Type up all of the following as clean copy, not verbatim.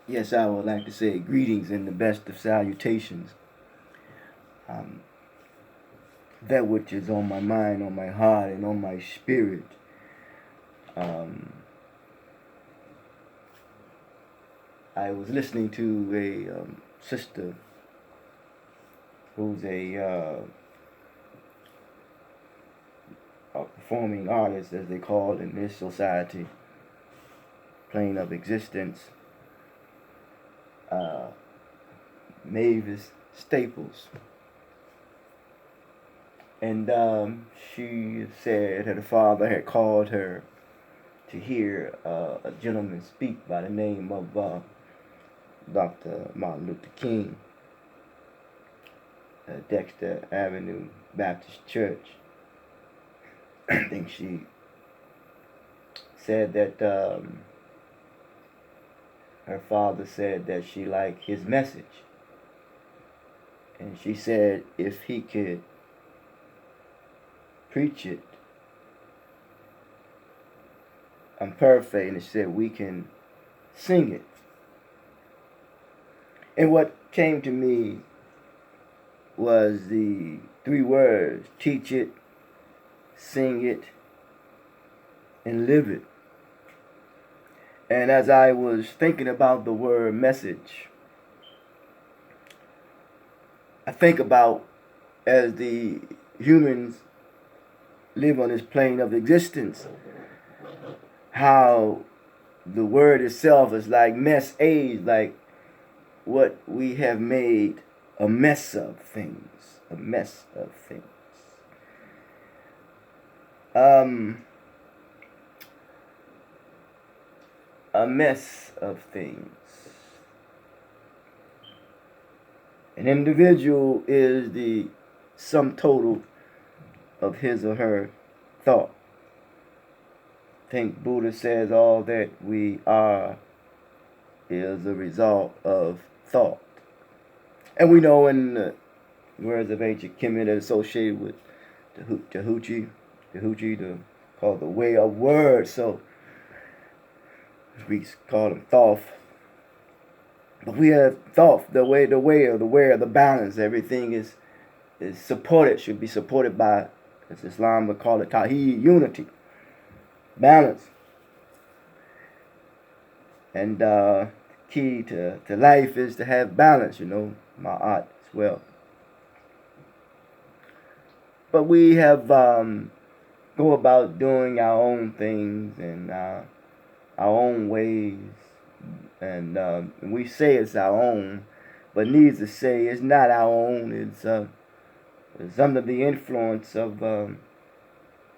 Yes, I would like to say greetings and the best of salutations. Um, that which is on my mind, on my heart, and on my spirit. Um, I was listening to a sister who's a performing artist, as they call in this society, plane of existence, uh, Mavis Staples. And she said that her father had called her to hear a gentleman speak by the name of Dr. Martin Luther King, Dexter Avenue Baptist Church. I think she said that her father said that she liked his message. And she said if he could preach it, I'm paraphrasing, it said we can sing it. And what came to me was the three words: teach it, sing it, and live it. And as I was thinking about the word message, I think about as the humans live on this plane of existence, how the word itself is like mess age, like what we have made a mess of things. A mess of things. A mess of things. An individual is the sum total of his or her thought. I think Buddha says all that we are is a result of thought. And we know in the words of ancient Kemet that associated with Tahuchi, called the way of words. So we call them Thoth. But we have Thoth, the way of the balance. Everything is supported, should be supported by, as Islam would call it, Tawheed, unity, balance. And key to life is to have balance, Ma'at as well. But we have go about doing our own things and our own ways, and we say it's our own, but needs to say it's not our own. It's under the influence of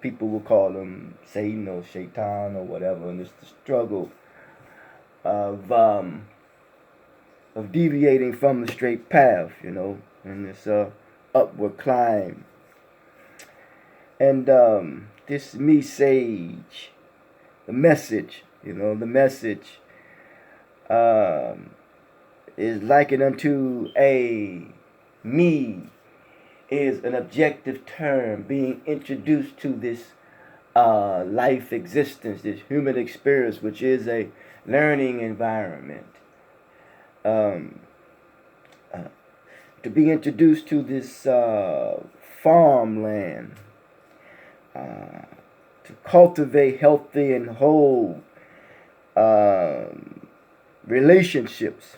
people will call them Satan or Shaitan or whatever, and it's the struggle of deviating from the straight path, and this upward climb. And this message, the message, is likened unto a me, is an objective term being introduced to this life existence, this human experience, which is a learning environment. To be introduced to this farmland, to cultivate healthy and whole relationships.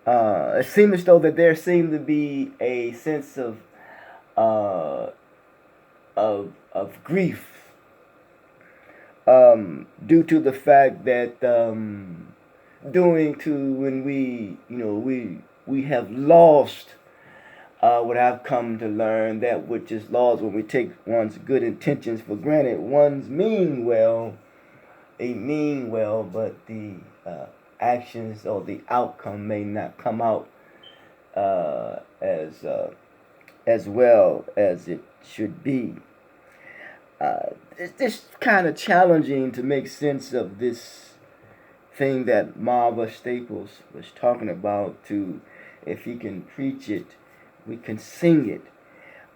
It seems as though that there seemed to be a sense of grief due to the fact that when we have lost what I've come to learn, that which is lost when we take one's good intentions for granted. One's mean well, but the actions or the outcome may not come out as well as it should be. It's just kind of challenging to make sense of this thing that Marva Staples was talking about. If he can preach it, we can sing it.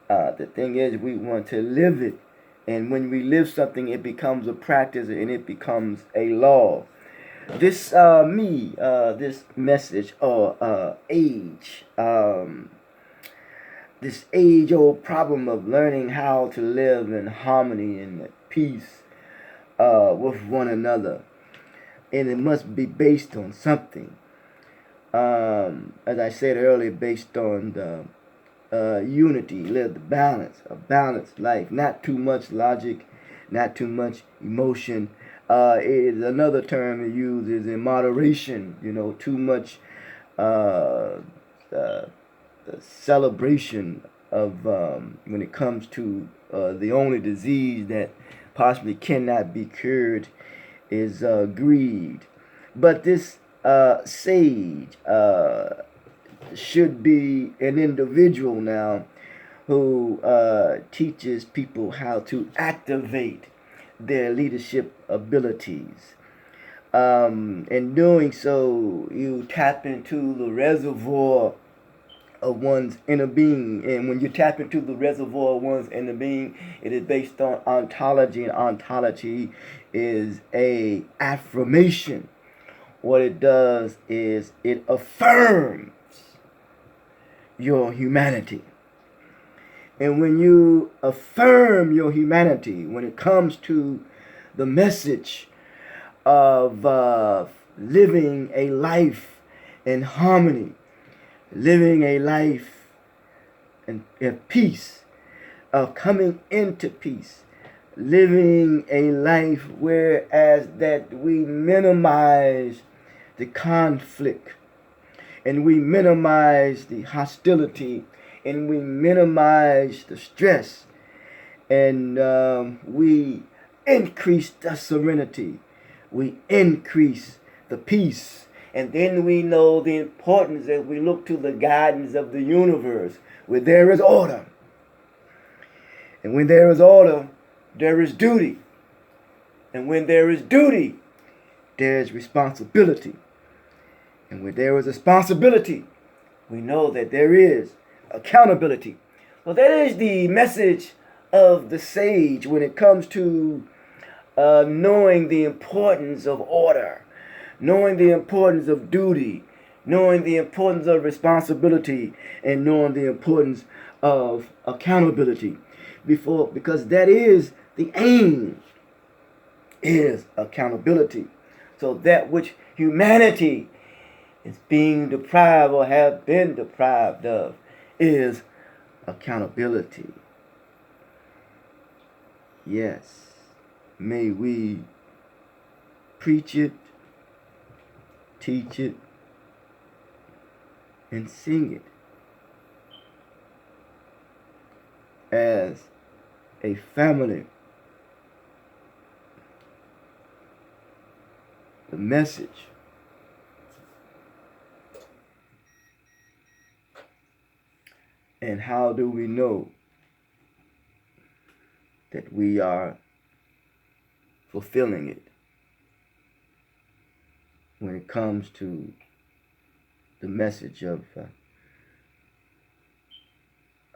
The thing is, we want to live it. And when we live something, it becomes a practice and it becomes a law. This this message or age, this age-old problem of learning how to live in harmony and peace with one another, and it must be based on something. As I said earlier, based on the unity, live the balance, a balanced life, not too much logic, not too much emotion. Is another term it uses in moderation. You know, too much uh, uh, celebration of when it comes to the only disease that possibly cannot be cured is greed. But this sage should be an individual now who teaches people how to activate their leadership abilities. In doing so, you tap into the reservoir of one's inner being. And when you tap into the reservoir of one's inner being, it is based on ontology, and ontology is a affirmation. What it does is it affirms your humanity. And when you affirm your humanity, when it comes to the message of living a life in harmony, living a life in peace, of coming into peace, living a life whereas that we minimize the conflict, and we minimize the hostility, and we minimize the stress, and we increase the serenity, we increase the peace. And then we know the importance that we look to the guidance of the universe, where there is order. And when there is order, there is duty. And when there is duty, there is responsibility. And when there is responsibility, we know that there is accountability. Well, that is the message of the sage when it comes to knowing the importance of order, knowing the importance of duty, knowing the importance of responsibility, and knowing the importance of accountability. Because that is the aim, is accountability. So that which humanity is being deprived or have been deprived of is accountability. Yes, may we preach it, teach it, and sing it as a family. The message and how do we know that we are fulfilling it when it comes to the message of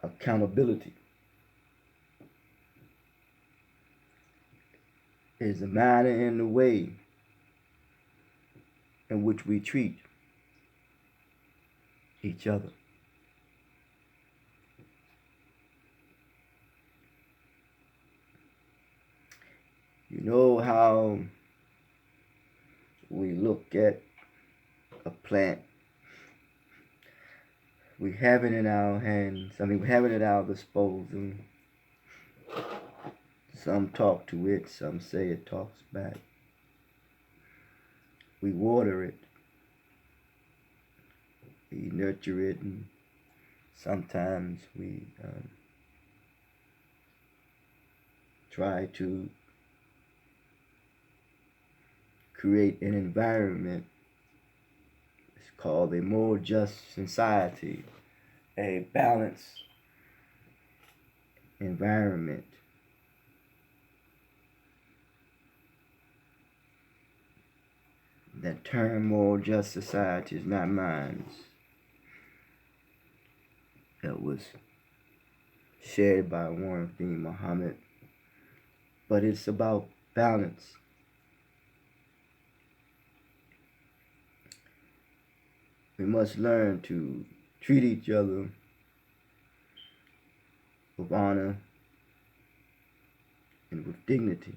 accountability? Is the manner and the way in which we treat each other. You know how we look at a plant, we have it in our hands, we have it at our disposal. Some talk to it, some say it talks back. We water it, we nurture it, and sometimes we try to create an environment. It's called a more just society, a balanced environment. That term more just society is not mine. That was shared by Warren B. Muhammad. But it's about balance. We must learn to treat each other with honor and with dignity.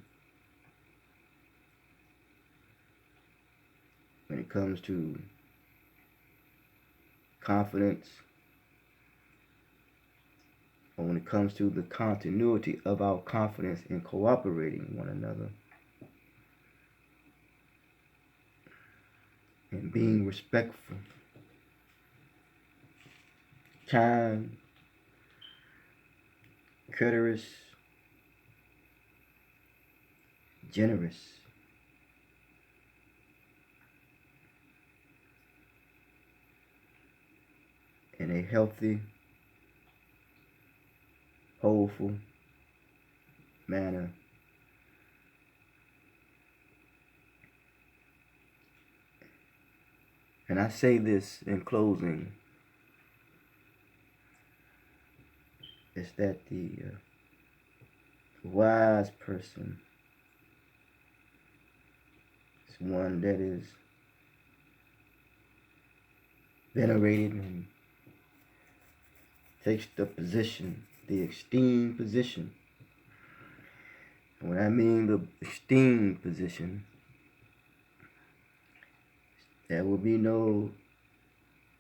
When it comes to confidence, or when it comes to the continuity of our confidence in cooperating one another and being respectful, kind, courteous, generous, in a healthy, hopeful manner. And I say this in closing, is that the wise person is one that is venerated and takes the position, the esteemed position. And when I mean the esteemed position, there will be no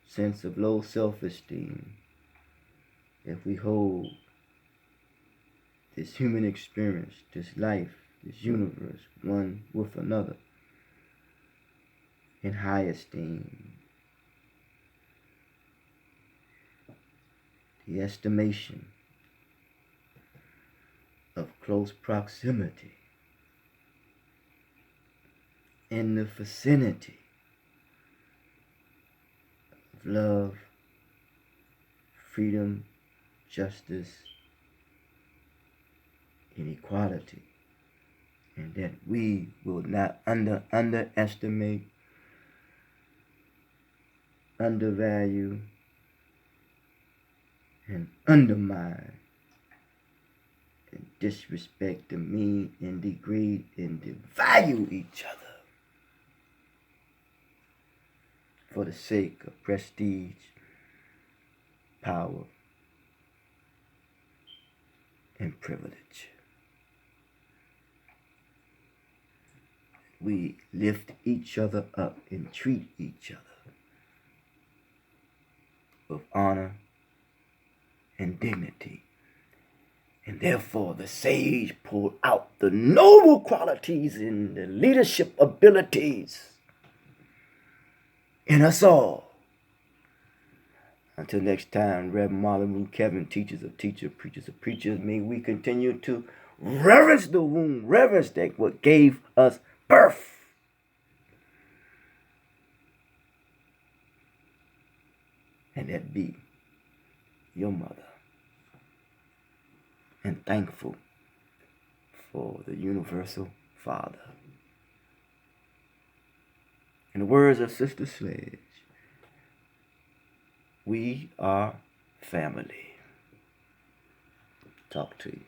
sense of low self-esteem if we hold this human experience, this life, this universe, one with another, in high esteem. The estimation of close proximity in the vicinity of love, freedom, justice, and equality, and that we will not underestimate, undervalue, and undermine and disrespect, demean, and degrade and devalue each other for the sake of prestige, power, and privilege. We lift each other up and treat each other with honor and dignity. And therefore the sage pulled out the noble qualities and the leadership abilities in us all. Until next time, Reverend Marlon Kevin, teachers of teachers, preachers of preachers, may we continue to reverence the womb, reverence that what gave us birth. And that be your mother. And thankful for the universal Father. In the words of Sister Sledge, we are family. Talk to you.